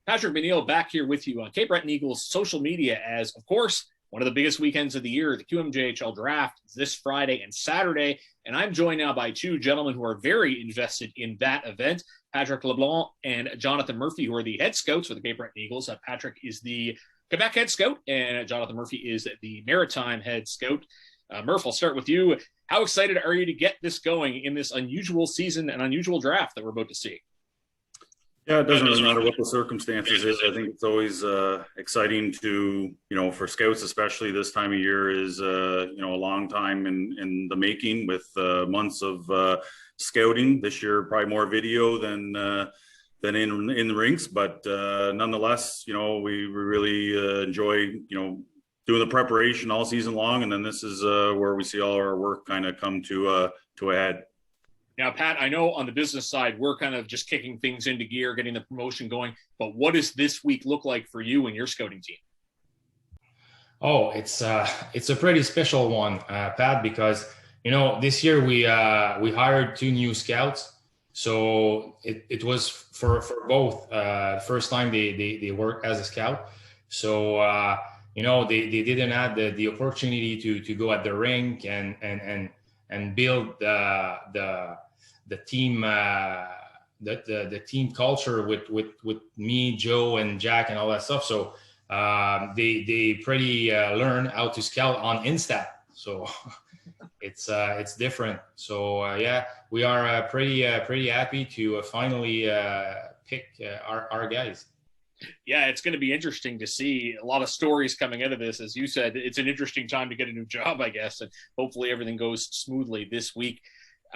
Patrick McNeil back here with you on Cape Breton Eagles social media as, of course, one of the biggest weekends of the year, the QMJHL draft is this Friday and Saturday. And I'm joined now by two gentlemen who are very invested in that event, Patrick Leblond and Jonathan Murphy, who are the head scouts for the Cape Breton Eagles. Patrick is the Quebec head scout, and Jonathan Murphy is the Maritime head scout. Murph, I'll start with you. How excited are you to get this going in this unusual season and unusual draft that we're about to see? Yeah, it doesn't really matter what the circumstances is. I think it's always exciting to, for scouts, especially this time of year is, a long time in the making with months of scouting. This year, probably more video than in the rinks. But nonetheless, we really enjoy, doing the preparation all season long. And then this is where we see all our work kind of come to a head. Now, Pat, I know on the business side, we're kind of just kicking things into gear, getting the promotion going. But what does this week look like for you and your scouting team? Oh, it's a pretty special one, Pat, because, this year we hired two new scouts. So it was for both first time they work as a scout. So, they didn't have the opportunity to go at the rink and build the team the team culture with me, Joe, and Jack, and all that stuff. So they pretty learn how to scout on Instat. So it's different. So we are pretty happy to finally pick our guys. Yeah, it's going to be interesting to see a lot of stories coming out of this. As you said, it's an interesting time to get a new job, I guess, and hopefully everything goes smoothly this week.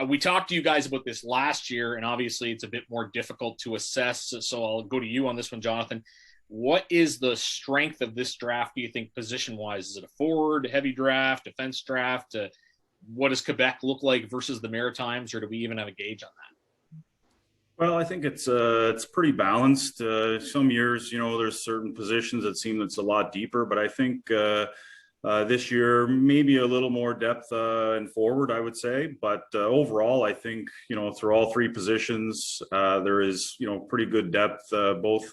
We talked to you guys about this last year, and obviously it's a bit more difficult to assess. So I'll go to you on this one, Jonathan. What is the strength of this draft, do you think, position-wise? Is it a forward, heavy draft, defense draft? What does Quebec look like versus the Maritimes, or do we even have a gauge on that? Well, I think it's pretty balanced. Some years, there's certain positions that seem it's a lot deeper, but I think this year maybe a little more depth in forward, I would say. But overall, I think through all three positions, there is pretty good depth both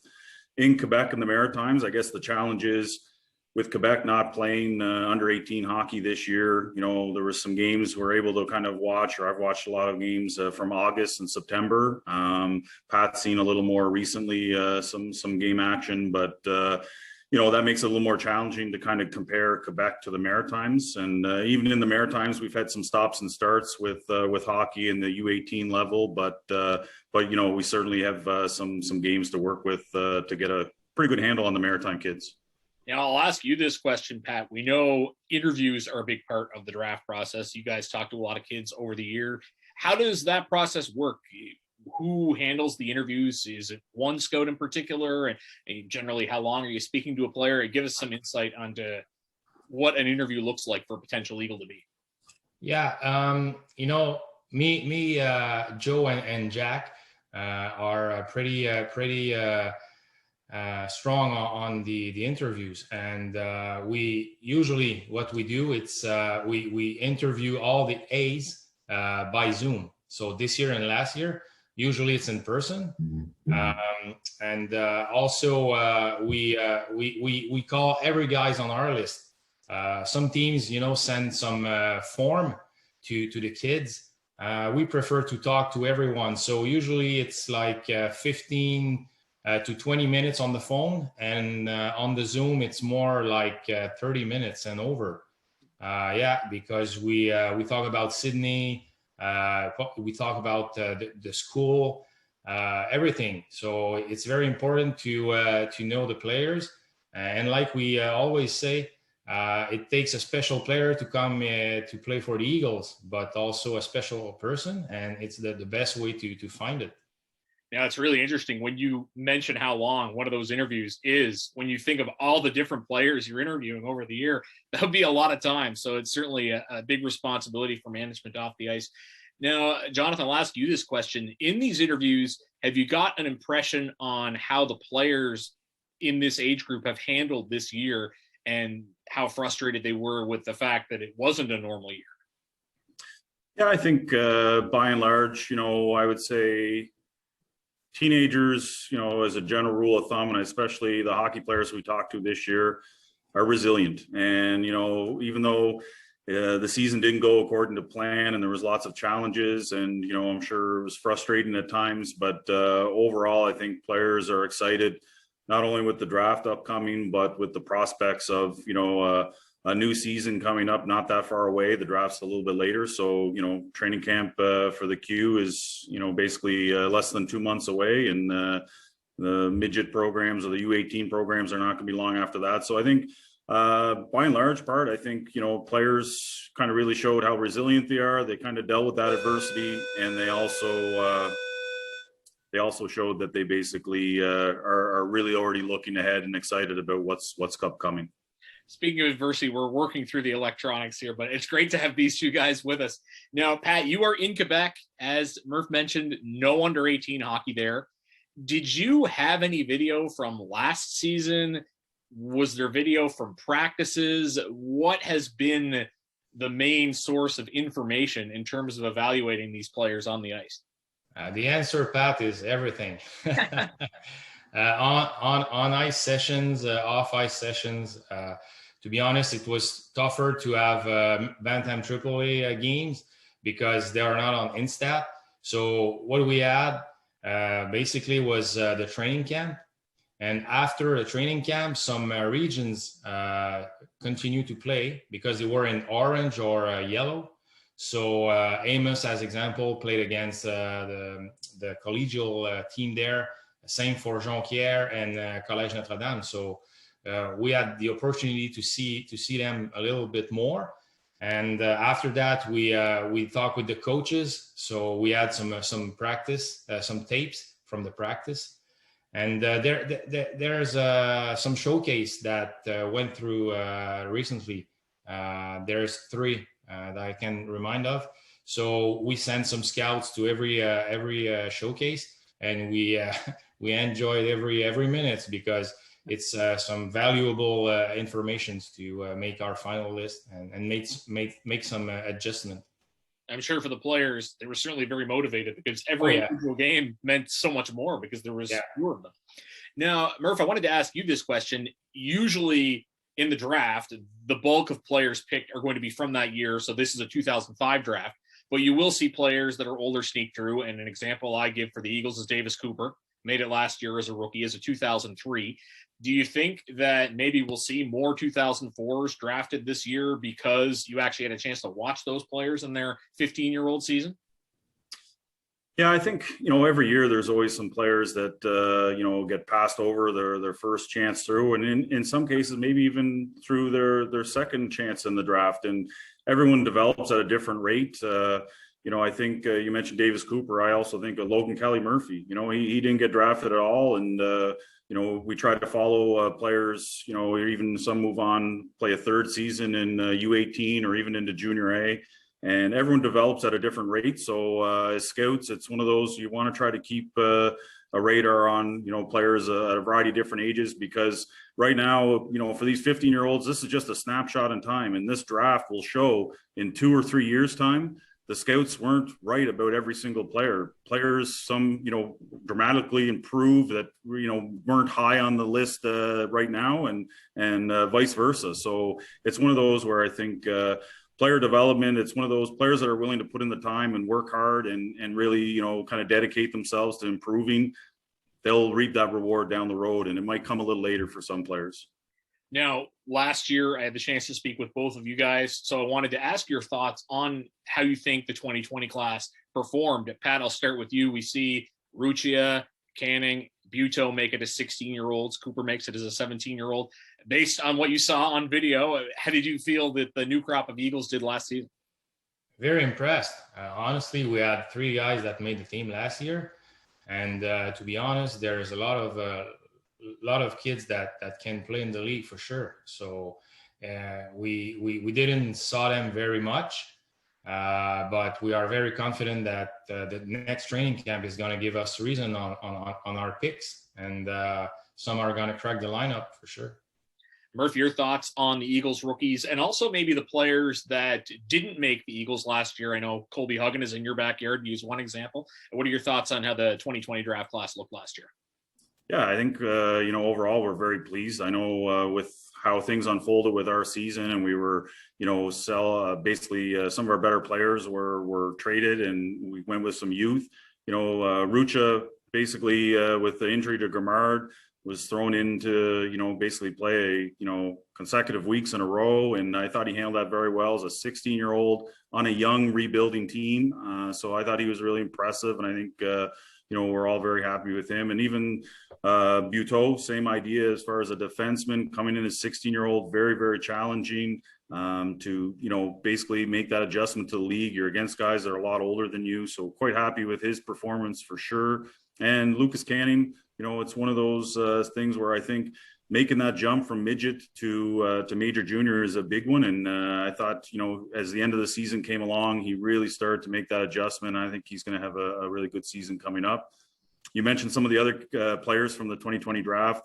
in Quebec and the Maritimes. I guess the challenge is, with Quebec not playing under 18 hockey this year, there were some games we're able to kind of watch, or I've watched a lot of games from August and September. Pat's seen a little more recently, some game action, but that makes it a little more challenging to kind of compare Quebec to the Maritimes. And even in the Maritimes, we've had some stops and starts with hockey in the U18 level, but we certainly have some games to work with to get a pretty good handle on the Maritime kids. Now, I'll ask you this question, Pat. We know interviews are a big part of the draft process. You guys talk to a lot of kids over the year. How does that process work? Who handles the interviews? Is it one scout in particular? And generally, how long are you speaking to a player? And give us some insight onto what an interview looks like for a potential Eagle to be. Yeah, me, Joe, and Jack are pretty strong on the interviews, and we usually, what we do, it's we interview all the A's by Zoom. So this year and last year, usually it's in person, and also we call every guys on our list. Some teams send some form to the kids. We prefer to talk to everyone, so usually it's like 15 to 20 minutes on the phone, and on the Zoom it's more like 30 minutes and over. Because we talk about Sydney, we talk about the school, everything. So it's very important to know the players, and like we always say, it takes a special player to come to play for the Eagles, but also a special person, and it's the best way to find it. Now, it's really interesting when you mention how long one of those interviews is. When you think of all the different players you're interviewing over the year, that would be a lot of time. So it's certainly a big responsibility for management off the ice. Now, Jonathan, I'll ask you this question. In these interviews, have you got an impression on how the players in this age group have handled this year and how frustrated they were with the fact that it wasn't a normal year? Yeah, I think by and large, I would say teenagers, as a general rule of thumb, and especially the hockey players we talked to this year, are resilient. And, even though the season didn't go according to plan and there was lots of challenges and, I'm sure it was frustrating at times, but overall, I think players are excited, not only with the draft upcoming, but with the prospects of, a new season coming up, not that far away. The draft's a little bit later. So, training camp for the Q is, basically less than 2 months away. And the midget programs or the U18 programs are not going to be long after that. So I think by and large part, I think, players kind of really showed how resilient they are. They kind of dealt with that adversity. And they also showed that they basically are really already looking ahead and excited about what's upcoming. Speaking of adversity, we're working through the electronics here, but it's great to have these two guys with us. Now, Pat, you are in Quebec. As Murph mentioned, no under 18 hockey there. Did you have any video from last season? Was there video from practices? What has been the main source of information in terms of evaluating these players on the ice? The answer, Pat, is everything. On ice sessions, off ice sessions. To be honest, it was tougher to have Bantam AAA games because they are not on Instat. So what we had basically was the training camp. And after the training camp, some regions continued to play because they were in orange or yellow. So Amos, as example, played against the collegial team there. Same for Jonquière and Collège Notre-Dame. So we had the opportunity to see them a little bit more. And after that, we talked with the coaches. So we had some practice, some tapes from the practice. And there's some showcase that went through recently. There's 3 that I can remind of. So we sent some scouts to every showcase, and we enjoyed every minute because it's some valuable information to make our final list and make some adjustment. I'm sure for the players, they were certainly very motivated because every individual game meant so much more because there was fewer of them. Now, Murph, I wanted to ask you this question. Usually in the draft, the bulk of players picked are going to be from that year. So this is a 2005 draft, but you will see players that are older sneak through. And an example I give for the Eagles is Davis Cooper, made it last year as a rookie, as a 2003. Do you think that maybe we'll see more 2004s drafted this year because you actually had a chance to watch those players in their 15-year-old season? Yeah, I think, every year there's always some players that, get passed over their first chance through. And in some cases, maybe even through their second chance in the draft. And everyone develops at a different rate. I think you mentioned Davis Cooper. I also think of Logan Kelly Murphy. He didn't get drafted at all. And, we tried to follow players, or even some move on, play a third season in U18 or even into junior A. And everyone develops at a different rate. So as scouts, it's one of those you want to try to keep a radar on, players at a variety of different ages, because right now, for these 15-year-olds, this is just a snapshot in time. And this draft will show in 2 or 3 years' time, the scouts weren't right about every single player. Players, some, dramatically improved that, weren't high on the list right now, and vice versa. So it's one of those where I think player development, it's one of those players that are willing to put in the time and work hard and really, kind of dedicate themselves to improving. They'll reap that reward down the road, and it might come a little later for some players. Now, last year, I had the chance to speak with both of you guys, so I wanted to ask your thoughts on how you think the 2020 class performed. Pat, I'll start with you. We see Ruccia, Canning, Buteau make it as 16-year-olds. Cooper makes it as a 17-year-old. Based on what you saw on video, how did you feel that the new crop of Eagles did last season? Very impressed. Honestly, we had 3 guys that made the team last year. And to be honest, there's a lot of kids that can play in the league for sure. So we didn't saw them very much, but we are very confident that the next training camp is going to give us reason on our picks, and some are going to crack the lineup for sure. Murph, your thoughts on the Eagles rookies and also maybe the players that didn't make the Eagles last year? I know Colby Huggan is in your backyard, to use one example. What are your thoughts on how the 2020 draft class looked last year? Yeah, I think, overall, we're very pleased. I know with how things unfolded with our season, and we were, basically some of our better players were traded, and we went with some youth. Rucha, basically with the injury to Grimard, was thrown into, basically play, consecutive weeks in a row. And I thought he handled that very well as a 16-year-old on a young rebuilding team. So I thought he was really impressive. And I think, we're all very happy with him. And even Buteau, same idea as far as a defenseman coming in as 16-year-old, very, very challenging to, basically make that adjustment to the league. You're against guys that are a lot older than you. So quite happy with his performance for sure. And Lucas Canning, it's one of those things where I think making that jump from midget to major junior is a big one. And I thought, as the end of the season came along, he really started to make that adjustment. I think he's going to have a really good season coming up. You mentioned some of the other players from the 2020 draft.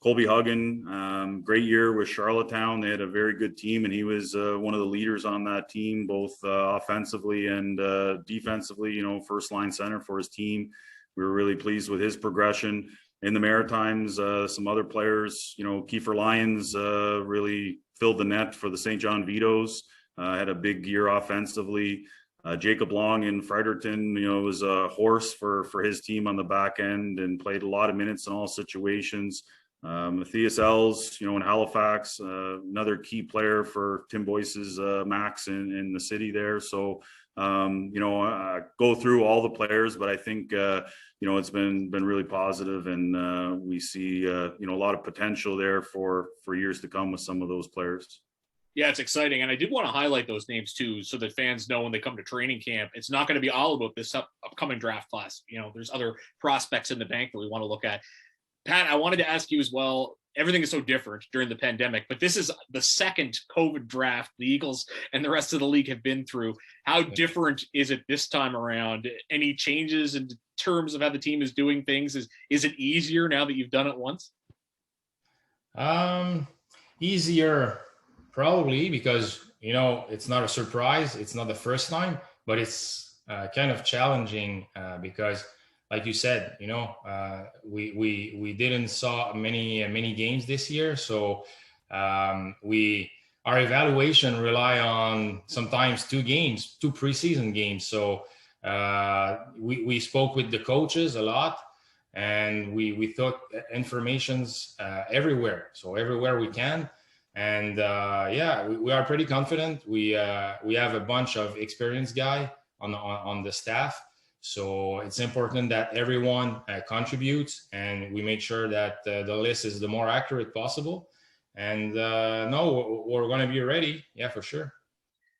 Colby Huggan, great year with Charlottetown. They had a very good team, and he was one of the leaders on that team, both offensively and defensively, first line center for his team. We were really pleased with his progression. In the Maritimes, some other players, Kiefer Lyons really filled the net for the St. John Vitoes, had a big year offensively. Jacob Long in Fredericton, was a horse for his team on the back end and played a lot of minutes in all situations. Matthias Ells, in Halifax, another key player for Tim Boyce's Max in the city there. So, go through all the players, but I think, it's been really positive, and we see, a lot of potential there for years to come with some of those players. Yeah, it's exciting. And I did want to highlight those names too, so that fans know when they come to training camp, it's not going to be all about this upcoming draft class. There's other prospects in the bank that we want to look at. Pat, I wanted to ask you as well. Everything is so different during the pandemic, but this is the second COVID draft the Eagles and the rest of the league have been through. How different is it this time around? Any changes in terms of how the team is doing things? Is it easier now that you've done it once? Easier, probably, because, it's not a surprise. It's not the first time, but it's kind of challenging because, like you said, we didn't saw many games this year, so our evaluation rely on sometimes two preseason games. So we spoke with the coaches a lot, and we took informations everywhere, so everywhere we can. And we are pretty confident. We have a bunch of experienced guys on the staff. So it's important that everyone contributes, and we make sure that the list is the more accurate possible. And we're going to be ready. Yeah, for sure.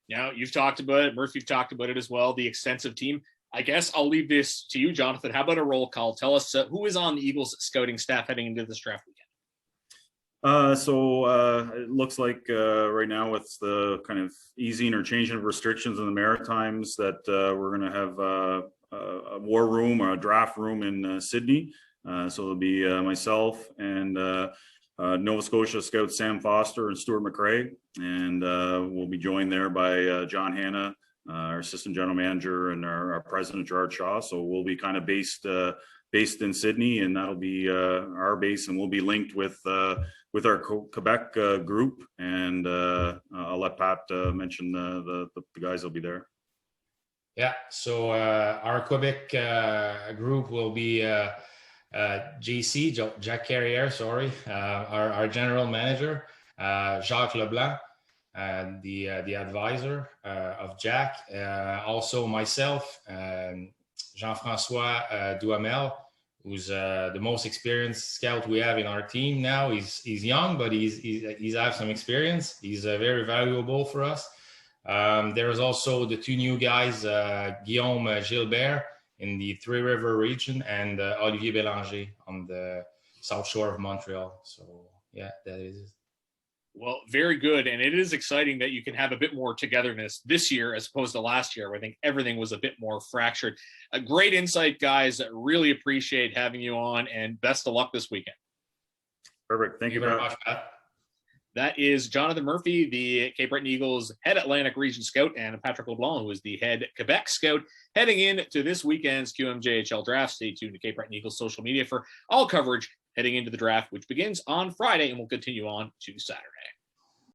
Now, you've talked about it. Murph, you've talked about it as well, the extensive team. I guess I'll leave this to you, Jonathan. How about a roll call? Tell us who is on the Eagles scouting staff heading into this draft weekend. It looks like right now with the kind of easing or changing of restrictions in the Maritimes that we're going to have a war room or a draft room in Sydney. So it'll be myself and Nova Scotia scout Sam Foster and Stuart McRae. And we'll be joined there by John Hanna, our assistant general manager, and our president, Gerard Shaw. So we'll be kind of based in Sydney, and that'll be our base, and we'll be linked with our Quebec group. And I'll let Pat mention the guys that'll be there. Yeah, so our Quebec group will be Jack Carrière, our general manager, Jacques Leblond, the advisor of Jack, also myself, Jean-François Duhamel, who's the most experienced scout we have in our team now. He's young, but he's have some experience. He's very valuable for us. There's also the two new guys, Guillaume Gilbert in the Three River region, and Olivier Bélanger on the South Shore of Montreal. So yeah, that is it. Well, very good. And it is exciting that you can have a bit more togetherness this year as opposed to last year, where I think everything was a bit more fractured. A great insight, guys. Really appreciate having you on, and best of luck this weekend. Perfect. Thank you very much, Pat. That is Jonathan Murphy, the Cape Breton Eagles head Atlantic Region Scout, and Patrick Leblond, who is the head Quebec Scout, heading into this weekend's QMJHL draft. Stay tuned to Cape Breton Eagles social media for all coverage heading into the draft, which begins on Friday and will continue on to Saturday.